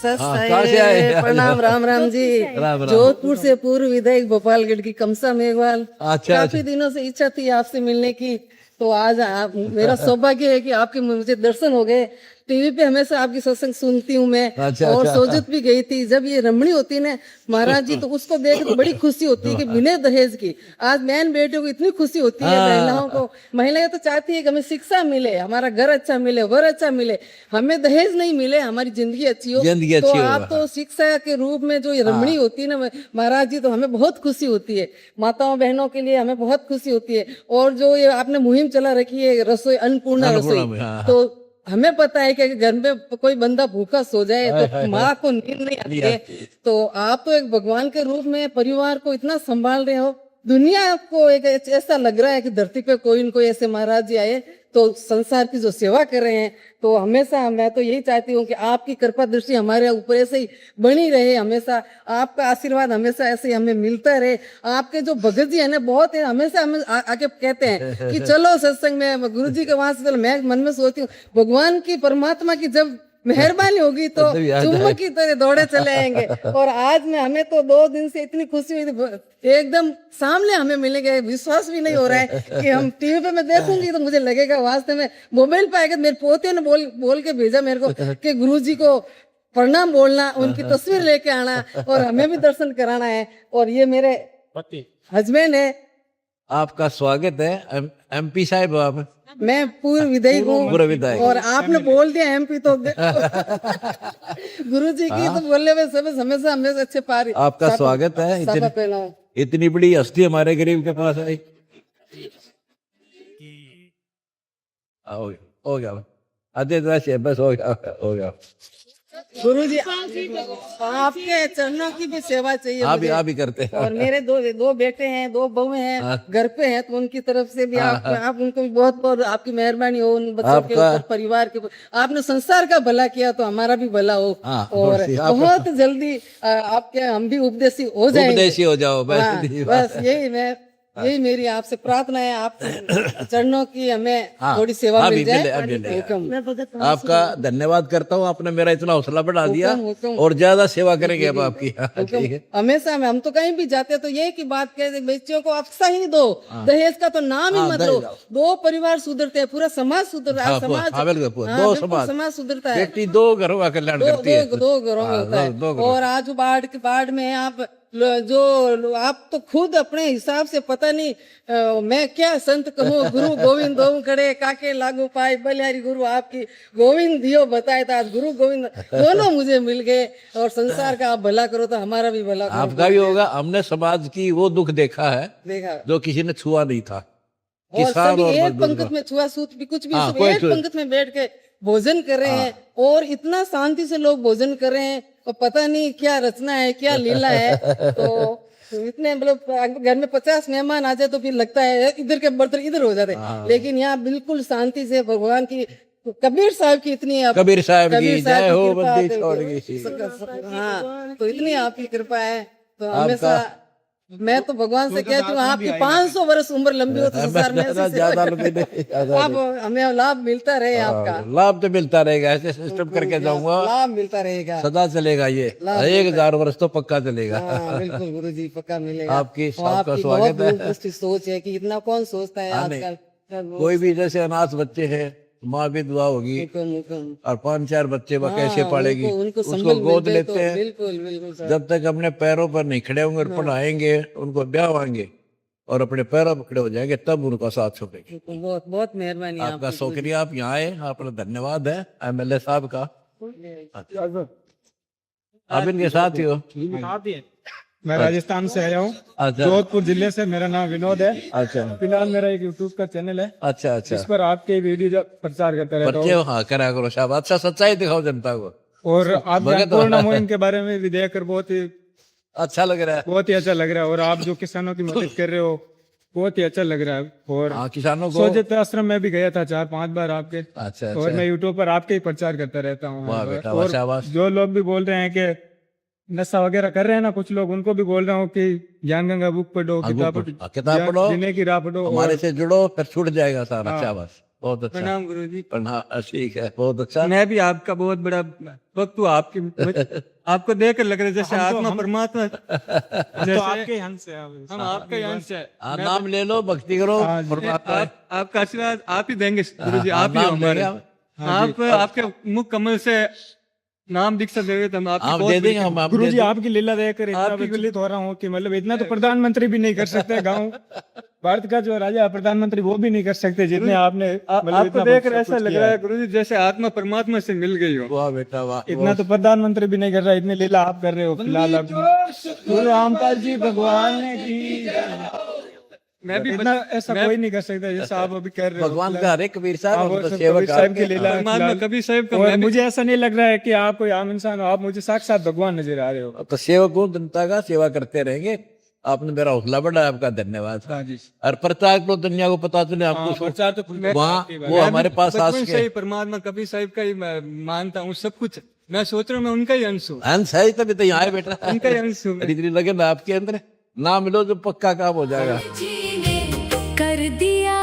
सत कहाँ से आए? प्रणाम, राम राम जी। राम राम। जोधपुर से पूर्व विधायक गोपालगढ़ की कमसा मेघवाल। अच्छा, काफी दिनों से इच्छा थी आपसे मिलने की, तो आज मेरा सौभाग्य है कि आपके मुझे दर्शन हो गए। टीवी पे हमेशा आपकी सत्संग सुनती हूँ मैं। अच्छा, और अच्छा। सोजत भी गई थी जब ये रमणी होती ना महाराज जी, तो उसको देख तो बड़ी खुशी होती है कि बिना दहेज की आज बहन बेटियों को इतनी खुशी होती है। महिलाओं को, महिलाएं तो चाहती है कि हमें शिक्षा मिले, हमारा घर अच्छा मिले, वर अच्छा मिले, हमें दहेज नहीं मिले, हमारी जिंदगी अच्छी हो। जिंदगी तो अच्छी हो। आप तो शिक्षा के रूप में जो ये रमणी होती है ना महाराज जी, तो हमें बहुत खुशी होती है। माताओं बहनों के लिए हमें बहुत खुशी होती है। और जो ये आपने मुहिम चला रखी है रसोई, अन्नपूर्णा अन्नपूर्णा रसोई, में, हाँ, हाँ। तो हमें पता है कि घर में कोई बंदा भूखा सो जाए तो माँ को नींद नहीं आती है। तो आप तो एक भगवान के रूप में परिवार को इतना संभाल रहे हो। दुनिया आपको एक ऐसा लग रहा है कि धरती पे कोई न कोई ऐसे महाराज जी आए तो संसार की जो सेवा कर रहे हैं। तो हमेशा मैं तो यही चाहती हूँ कि आपकी कृपा दृष्टि हमारे ऊपर ऐसे ही बनी रहे, हमेशा आपका आशीर्वाद हमेशा ऐसे ही हमें मिलता रहे। आपके जो भगत जी है ना बहुत है, हमेशा हमें आके कहते हैं कि चलो सत्संग में, गुरु जी के वहां से चलो। मैं मन में सोचती हूँ भगवान की, परमात्मा की जब मेहरबानी होगी तो चुम्बक की तरह दौड़े चले आएंगे। और आज में हमें तो 2 दिन से इतनी खुशी हुई थी, एकदम सामने हमें मिलेंगे, विश्वास भी नहीं हो रहा है कि हम टीवी पे मैं देखूंगी तो मुझे लगेगा वास्तव में मोबाइल पे आएगा। मेरे पोते ने बोल के भेजा मेरे को कि गुरुजी को प्रणाम बोलना, उनकी तस्वीर लेके आना और हमें भी दर्शन कराना है। और ये मेरे हस्बैंड है। आपका स्वागत है। MP साहब आप? मैं पूर्व विधायक पूर्व हूँ विधायक। और आपने बोल दिया MP तो गुरु जी की तो बोलने में सब हमेशा हमेशा अच्छे पार। आपका स्वागत है। इतनी बड़ी हस्ती हमारे गरीब के पास आई। हो गया आधे से बस हो गया। गुरु जी आपके चरणों की भी सेवा चाहिए मुझे। आप भी करते हैं। और मेरे दो बेटे हैं, 2 बहुएं हैं घर पे हैं, तो उनकी तरफ से भी आप उनको भी बहुत बहुत आपकी मेहरबानी हो उन बच्चों के ऊपर, परिवार के ऊपर। आपने संसार का भला किया तो हमारा भी भला हो। और बहुत जल्दी आपके हम भी उपदेशी हो जाएंगे। उपदेशी हो जाओ बस यही मेरी आपसे प्रार्थना है। आप चरणों की हमें थोड़ी सेवा मिल जाए। आपका धन्यवाद करता हूँ, आपने मेरा इतना हौसला बढ़ा दिया और ज्यादा सेवा करेंगे अब आपकी। हमेशा हम तो कहीं भी जाते तो यही की बात कहते, बच्चों को आप सही दो, दहेज का तो नाम ही मत लो। 2 परिवार सुधरते हैं, पूरा समाज सुधरता है। समाज सुधरता है। बेटी 2 घरों का कल्याण करती है। 2 घरों में होता है। और आज बाढ़ में आप आप तो खुद अपने हिसाब से पता नहीं मैं क्या संत कहूँ। गुरु गोविंद दो खड़े काके लागू पाए, बलिहारी गुरु आपकी गोविंद दियो बताए था। आज गुरु गोविंद दोनों मुझे मिल गए। और संसार का आप भला करो तो हमारा भी भला करो। आपका भी होगा। हमने समाज की वो दुख देखा है जो किसी ने छुआ नहीं था। और सभी एक पंक्ति में छुआछूत भी कुछ भी सब एक पंक्ति में बैठ के भोजन कर रहे हैं। और इतना शांति से लोग भोजन कर रहे हैं और पता नहीं क्या रचना है, क्या लीला है। तो इतने मतलब घर में 50 मेहमान आ जाए तो फिर लगता है इधर के बर्तन इधर हो जाते हैं। लेकिन यहाँ बिल्कुल शांति से भगवान की, कबीर साहब की इतनी, कबीर साहब की जय हो, बंदी छोड़ गई। हाँ, तो इतनी आपकी कृपा है। तो हमेशा मैं तो भगवान से कहती हूँ आपकी 500 वर्ष उम्र लंबी हो तो संसार में आप हमें लाभ मिलता रहे। आपका लाभ तो मिलता रहेगा, ऐसे सिस्टम करके जाऊंगा, लाभ मिलता रहेगा, सदा चलेगा। ये 1000 वर्ष तो पक्का चलेगा। बिल्कुल गुरु जी पक्का मिलेगा। आपकी सबका स्वागत है। सोच है कि इतना कौन सोचता है आजकल। कोई भी जैसे अनाथ बच्चे हैं, माँ भी दुआ होगी और 5-4 बच्चे वो कैसे पालेगी, उसको गोद लेते हैं। बिल्कुल जब तक अपने पैरों पर नहीं खड़े होंगे और पढ़ाएंगे, उनको ब्याहेंगे और अपने पैरों पर खड़े हो जाएंगे, तब उनका साथ छोड़ेंगे। बहुत बहुत मेहरबानी आपका शुक्रिया, आप यहाँ आए, आपका धन्यवाद है MLA साहब का। आप इनके साथ ही हो? मैं राजस्थान से आया हूँ। अच्छा। जोधपुर जिले से। मेरा नाम विनोद है। अच्छा। फिलहाल मेरा एक यूट्यूब का चैनल है। अच्छा। इस पर आपके वीडियो प्रचार करता रहता हूँ। हाँ, करा करो साहब, अच्छा सच्चाई दिखाओ जनता को। और आप पूर्ण मुहिम के बारे में भी देखकर बहुत ही अच्छा लग रहा है। बहुत ही अच्छा लग रहा है। और आप जो किसानों की मदद कर रहे हो बहुत ही अच्छा लग रहा है। और किसानों को सोजत आश्रम में भी गया था 4-5 बार आपके। अच्छा। और मैं यूट्यूब पर आपके ही प्रचार करता रहता हूँ। और जो लोग भी बोल रहे हैं कि नशा वगैरह कर रहे हैं ना कुछ लोग, उनको भी बोल रहा हूँ कि ज्ञान गंगा बुक पढ़ो, किताब पढ़ो, जीने की राह पढ़ो, हमारे से जुड़ो, फिर छूट जाएगा सारा। शाबाश। बहुत अच्छा। प्रणाम गुरुजी। प्रणाम, ठीक है, बहुत अच्छा। मैं भी आपका बहुत बड़ा भक्त हूँ। आपको देख कर लग रहा है जैसे आत्मा परमात्मा तो आपके अंश है हम आपका ही अंश है। हाँ, नाम ले लो, भक्ति करो, परमात्मा है। आपका आशीर्वाद आप ही देंगे गुरुजी। हाँ, आप ही हो नाम हमारे। लेंगे आप आपके मुख कमल से नाम दीक्षा देंगे तो हम आपकी आप बहुत दे बड़ी- देंगे, हम आप गुरु दे जी देंगे। आपकी लीला देखकर इतना आपकी- विचलित हो रहा हूँ कि मतलब इतना तो प्रधानमंत्री भी नहीं कर सकते गांव भारत का जो राजा प्रधानमंत्री वो भी नहीं कर सकते जितने आपने मतलब आपको इतना देख सब कर ऐसा कुछ लग किया रहा है। है गुरुजी जैसे आत्मा परमात्मा से मिल गई हो। वाह बेटा वाह। इतना तो प्रधानमंत्री भी नहीं कर रहा, इतनी लीला आप कर रहे हो फिलहाल। अब गुरु रामपाल जी भगवान ने की मैं भी इतना ऐसा कोई नहीं कर सकता जैसा आप अभी कर रहे हो। भगवान का हरे कबीर साहब, आप हम तो सब सेवक कबीर साहब आपके। की लीला परमात्मा फिलहाल। कभी साहिब का और मैं भी- मुझे ऐसा नहीं लग रहा है कि आप कोई आम इंसान हो, आप मुझे साक्षात भगवान नजर आ रहे हो। तो सेवक हूँ, जनता का सेवा करते रहेंगे। आपने मेरा हौसला बढ़ाया, आपका धन्यवाद। हाँ जी। और प्रचार तो दुनिया को पता चले, हमको प्रचार तो वहाँ वो मैं हमारे भी पास आस बचपन के से ही परमात्मा कबीर साहिब का ही मैं मानता हूँ सब कुछ। मैं सोच रहा हूँ मैं उनका ही अंश हूँ। अंश है, तभी तो यहाँ है बेटा। उनका ही अंश हूँ मैं। इतनी लगे ना आपके अंदर, नाम लो जो पक्का काम हो जाएगा। जी ने कर दिया